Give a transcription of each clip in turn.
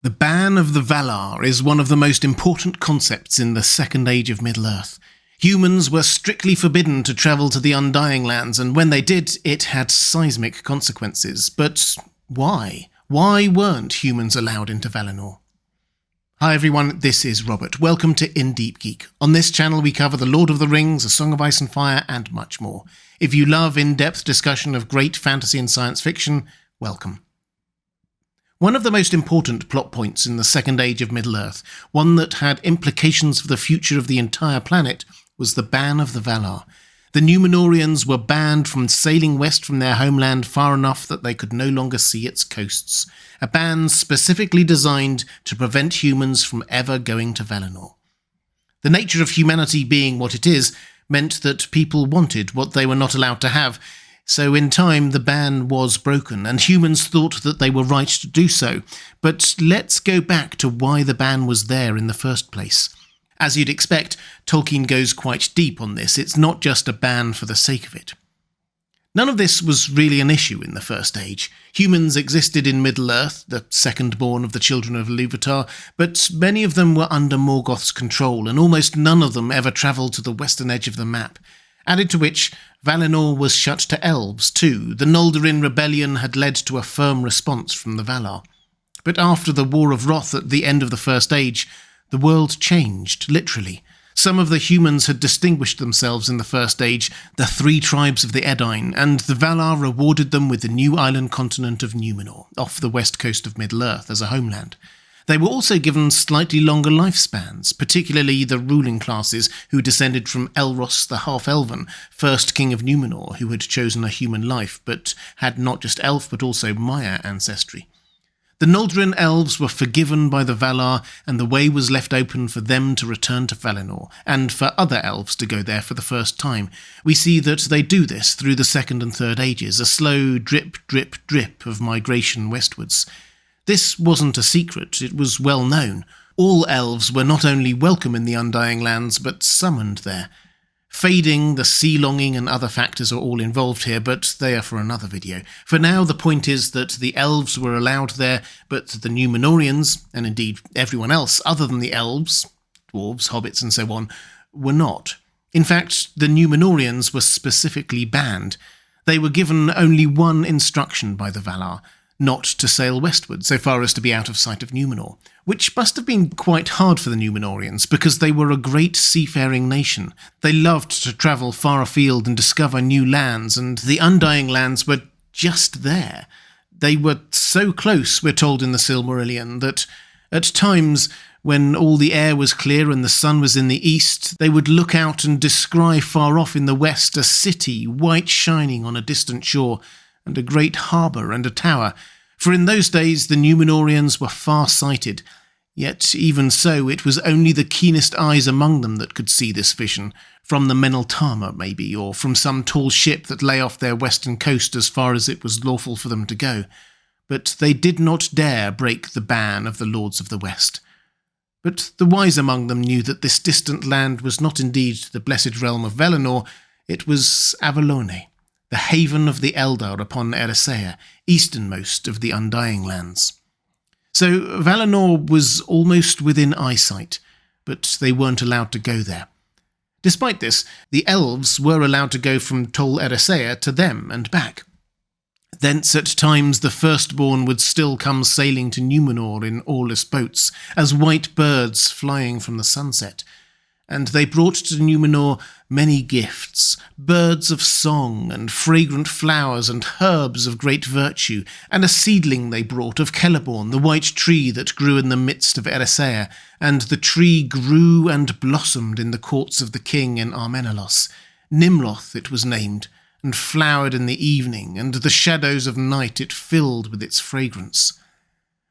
The ban of the Valar is one of the most important concepts in the Second Age of Middle-earth. Humans were strictly forbidden to travel to the Undying Lands, and when they did, it had seismic consequences. But why? Why weren't humans allowed into Valinor? Hi everyone, this is Robert. Welcome to Deep Geek. On this channel we cover The Lord of the Rings, A Song of Ice and Fire, and much more. If you love in-depth discussion of great fantasy and science fiction, welcome. One of the most important plot points in the Second Age of Middle-earth, one that had implications for the future of the entire planet, was the ban of the Valar. The Númenóreans were banned from sailing west from their homeland far enough that they could no longer see its coasts, a ban specifically designed to prevent humans from ever going to Valinor. The nature of humanity being what it is meant that people wanted what they were not allowed to have, so in time the ban was broken, and humans thought that they were right to do so. But let's go back to why the ban was there in the first place. As you'd expect, Tolkien goes quite deep on this. It's not just a ban for the sake of it. None of this was really an issue in the First Age. Humans existed in Middle-earth, the second-born of the children of Ilúvatar, but many of them were under Morgoth's control, and almost none of them ever travelled to the western edge of the map. Added to which, Valinor was shut to elves too. The Noldorin rebellion had led to a firm response from the Valar. But after the War of Wrath at the end of the First Age, the world changed, literally. Some of the humans had distinguished themselves in the First Age, the three tribes of the Edain, and the Valar rewarded them with the new island continent of Númenor, off the west coast of Middle-earth, as a homeland. They were also given slightly longer lifespans, particularly the ruling classes who descended from Elros the Half-Elven, first king of Númenor, who had chosen a human life, but had not just elf but also Maiar ancestry. The Noldorin elves were forgiven by the Valar, and the way was left open for them to return to Valinor, and for other elves to go there for the first time. We see that they do this through the Second and Third Ages, a slow drip, drip, drip of migration westwards. This wasn't a secret, it was well known. All elves were not only welcome in the Undying Lands, but summoned there. Fading, the sea-longing and other factors are all involved here, but they are for another video. For now, the point is that the elves were allowed there, but the Númenóreans, and indeed everyone else other than the elves, dwarves, hobbits and so on, were not. In fact, the Númenóreans were specifically banned. They were given only one instruction by the Valar: not to sail westward, so far as to be out of sight of Númenor, which must have been quite hard for the Númenóreans, because they were a great seafaring nation. They loved to travel far afield and discover new lands, and the Undying Lands were just there. They were so close, we're told in the Silmarillion, that at times, when all the air was clear and the sun was in the east, they would look out and descry far off in the west a city, white shining on a distant shore, and a great harbour and a tower, for in those days the Númenóreans were far-sighted. Yet even so, it was only the keenest eyes among them that could see this vision, from the Meneltama maybe, or from some tall ship that lay off their western coast as far as it was lawful for them to go. But they did not dare break the ban of the Lords of the West. But the wise among them knew that this distant land was not indeed the blessed realm of Valinor, it was Avalone, the haven of the Eldar upon Eressëa, easternmost of the Undying Lands. So Valinor was almost within eyesight, but they weren't allowed to go there. Despite this, the elves were allowed to go from Tol Eressëa to them and back. Thence at times the firstborn would still come sailing to Númenor in oarless boats, as white birds flying from the sunset. And they brought to Númenor many gifts, birds of song, and fragrant flowers, and herbs of great virtue, and a seedling they brought of Celeborn, the white tree that grew in the midst of Eressëa, and the tree grew and blossomed in the courts of the king in Armenelos. Nimloth it was named, and flowered in the evening, and the shadows of night it filled with its fragrance.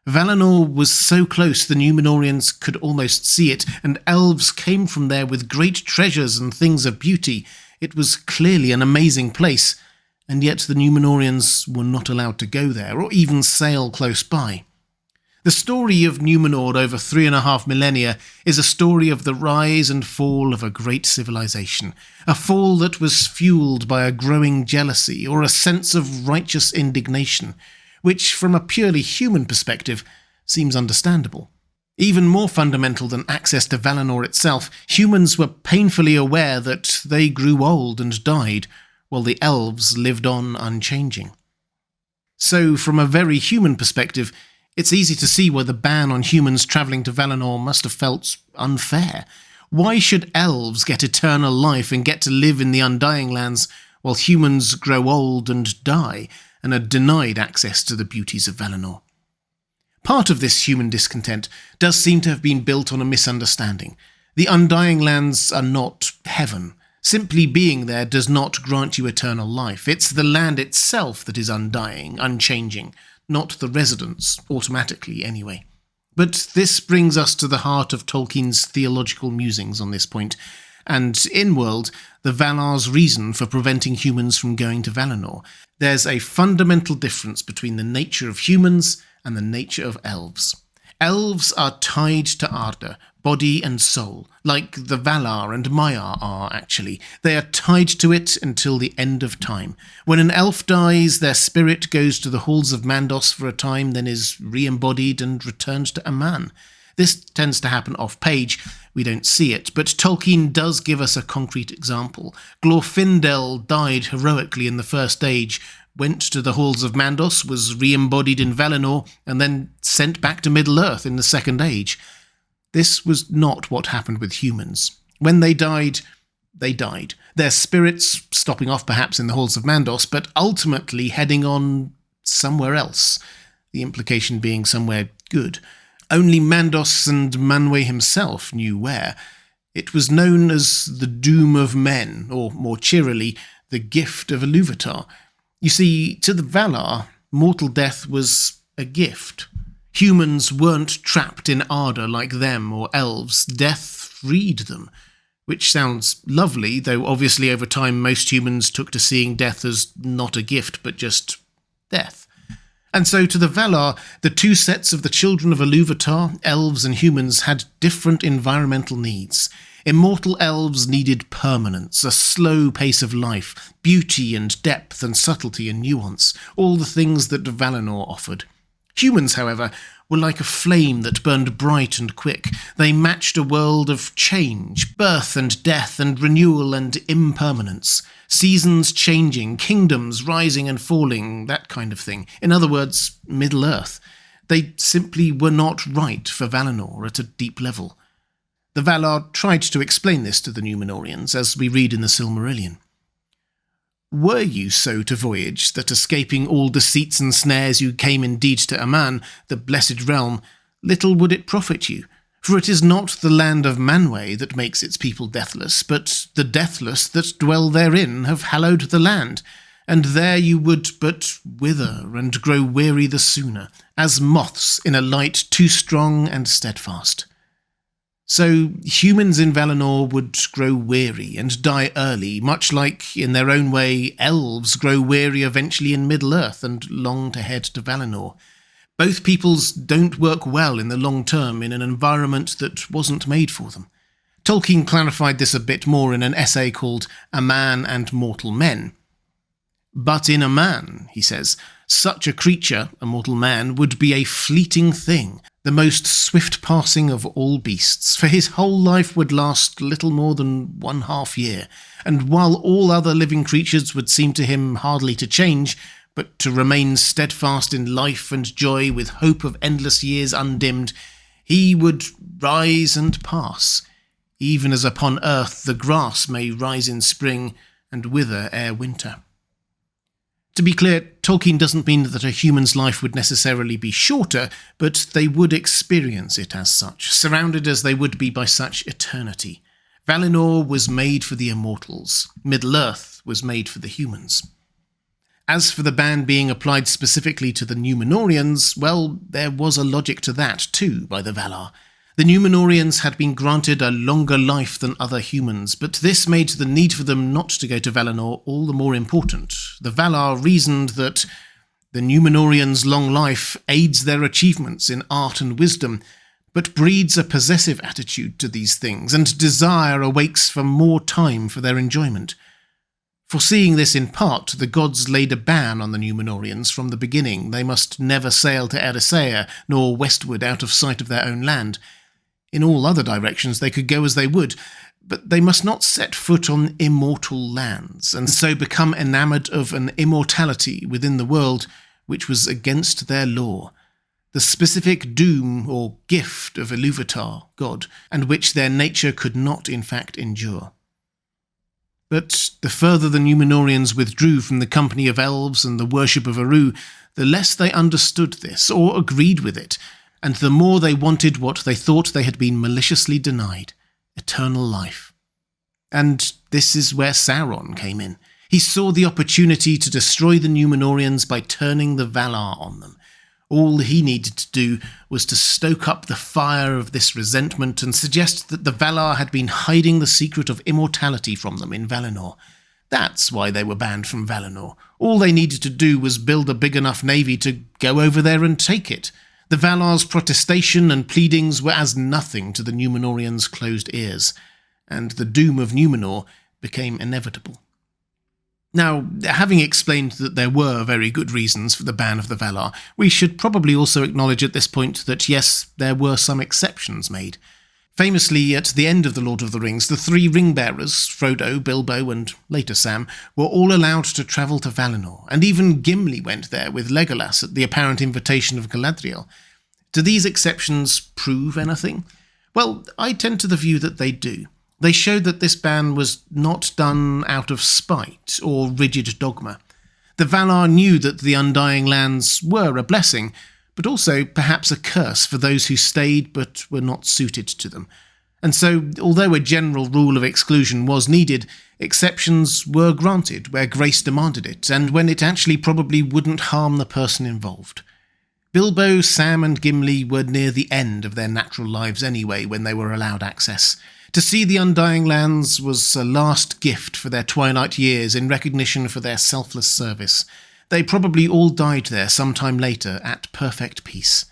Valinor was so close the Númenóreans could almost see it, and elves came from there with great treasures and things of beauty. It was clearly an amazing place, and yet the Númenóreans were not allowed to go there, or even sail close by. The story of Númenor over 3.5 millennia is a story of the rise and fall of a great civilization, a fall that was fueled by a growing jealousy or a sense of righteous indignation, which, from a purely human perspective, seems understandable. Even more fundamental than access to Valinor itself, humans were painfully aware that they grew old and died, while the elves lived on unchanging. So, from a very human perspective, it's easy to see why the ban on humans travelling to Valinor must have felt unfair. Why should elves get eternal life and get to live in the Undying Lands, while humans grow old and die, and are denied access to the beauties of Valinor? Part of this human discontent does seem to have been built on a misunderstanding. The Undying Lands are not heaven. Simply being there does not grant you eternal life. It's the land itself that is undying, unchanging, not the residents, automatically anyway. But this brings us to the heart of Tolkien's theological musings on this point, and in-world, the Valar's reason for preventing humans from going to Valinor. There's a fundamental difference between the nature of humans and the nature of elves. Elves are tied to Arda, body and soul, like the Valar and Maiar are, actually. They are tied to it until the end of time. When an elf dies, their spirit goes to the halls of Mandos for a time, then is re-embodied and returns to Aman. This tends to happen off-page. We don't see it, but Tolkien does give us a concrete example. Glorfindel died heroically in the First Age, went to the halls of Mandos, was re-embodied in Valinor, and then sent back to Middle-earth in the Second Age. This was not what happened with humans. When they died, they died. Their spirits stopping off perhaps in the halls of Mandos, but ultimately heading on somewhere else, the implication being somewhere good. Only Mandos and Manwë himself knew where. It was known as the Doom of Men, or more cheerily, the Gift of Ilúvatar. You see, to the Valar, mortal death was a gift. Humans weren't trapped in Arda like them or elves. Death freed them, which sounds lovely, though obviously over time most humans took to seeing death as not a gift, but just death. And so to the Valar, the two sets of the children of Ilúvatar, elves and humans, had different environmental needs. Immortal elves needed permanence, a slow pace of life, beauty and depth and subtlety and nuance, all the things that Valinor offered. Humans, however, were like a flame that burned bright and quick. They matched a world of change, birth and death and renewal and impermanence, seasons changing, kingdoms rising and falling, that kind of thing. In other words, Middle-earth. They simply were not right for Valinor at a deep level. The Valar tried to explain this to the Númenóreans, as we read in the Silmarillion. Were you so to voyage, that escaping all deceits and snares you came indeed to Aman, the blessed realm, little would it profit you, for it is not the land of Manwë that makes its people deathless, but the deathless that dwell therein have hallowed the land, and there you would but wither and grow weary the sooner, as moths in a light too strong and steadfast. So humans in Valinor would grow weary and die early, much like, in their own way, elves grow weary eventually in Middle-earth and long to head to Valinor. Both peoples don't work well in the long term in an environment that wasn't made for them. Tolkien clarified this a bit more in an essay called A Man and Mortal Men. But in a man, he says, such a creature, a mortal man, would be a fleeting thing, the most swift passing of all beasts, for his whole life would last little more than 1/2 year, and while all other living creatures would seem to him hardly to change, but to remain steadfast in life and joy with hope of endless years undimmed, he would rise and pass, even as upon earth the grass may rise in spring and wither ere winter. To be clear, Tolkien doesn't mean that a human's life would necessarily be shorter, but they would experience it as such, surrounded as they would be by such eternity. Valinor was made for the immortals. Middle-earth was made for the humans. As for the ban being applied specifically to the Númenóreans, well, there was a logic to that too by the Valar. The Númenóreans had been granted a longer life than other humans, but this made the need for them not to go to Valinor all the more important. The Valar reasoned that the Númenóreans' long life aids their achievements in art and wisdom, but breeds a possessive attitude to these things, and desire awakes for more time for their enjoyment. Foreseeing this in part, the gods laid a ban on the Númenóreans from the beginning. They must never sail to Erisea, nor westward out of sight of their own land. In all other directions they could go as they would, but they must not set foot on immortal lands, and so become enamoured of an immortality within the world which was against their law, the specific doom or gift of Iluvatar, God, and which their nature could not in fact endure. But the further the Númenóreans withdrew from the company of elves and the worship of Aru, the less they understood this, or agreed with it, and the more they wanted what they thought they had been maliciously denied, eternal life. And this is where Sauron came in. He saw the opportunity to destroy the Númenóreans by turning the Valar on them. All he needed to do was to stoke up the fire of this resentment and suggest that the Valar had been hiding the secret of immortality from them in Valinor. That's why they were banned from Valinor. All they needed to do was build a big enough navy to go over there and take it. The Valar's protestation and pleadings were as nothing to the Númenóreans' closed ears, and the doom of Númenor became inevitable. Now, having explained that there were very good reasons for the ban of the Valar, we should probably also acknowledge at this point that yes, there were some exceptions made. Famously, at the end of The Lord of the Rings, the three ring-bearers, Frodo, Bilbo and later Sam, were all allowed to travel to Valinor, and even Gimli went there with Legolas at the apparent invitation of Galadriel. Do these exceptions prove anything? Well, I tend to the view that they do. They showed that this ban was not done out of spite or rigid dogma. The Valar knew that the Undying Lands were a blessing, but also perhaps a curse for those who stayed but were not suited to them. And so, although a general rule of exclusion was needed, exceptions were granted where grace demanded it, and when it actually probably wouldn't harm the person involved. Bilbo, Sam and Gimli were near the end of their natural lives anyway when they were allowed access. To see the Undying Lands was a last gift for their twilight years in recognition for their selfless service. They probably all died there sometime later at perfect peace.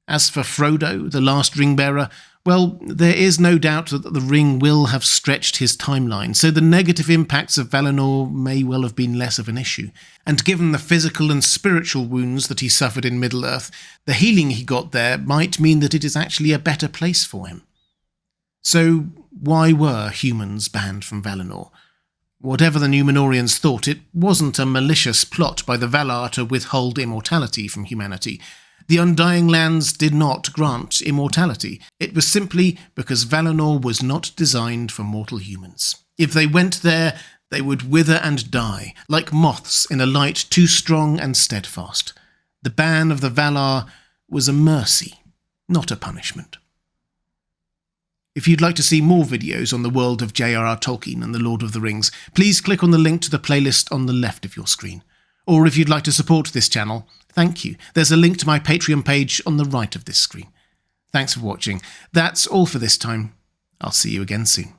As for Frodo, the last ring-bearer, well, there is no doubt that the ring will have stretched his timeline, so the negative impacts of Valinor may well have been less of an issue. And given the physical and spiritual wounds that he suffered in Middle-earth, the healing he got there might mean that it is actually a better place for him. So, why were humans banned from Valinor? Whatever the Númenóreans thought, it wasn't a malicious plot by the Valar to withhold immortality from humanity. The Undying Lands did not grant immortality. It was simply because Valinor was not designed for mortal humans. If they went there, they would wither and die, like moths in a light too strong and steadfast. The ban of the Valar was a mercy, not a punishment. If you'd like to see more videos on the world of J.R.R. Tolkien and The Lord of the Rings, please click on the link to the playlist on the left of your screen. Or if you'd like to support this channel, thank you. There's a link to my Patreon page on the right of this screen. Thanks for watching. That's all for this time. I'll see you again soon.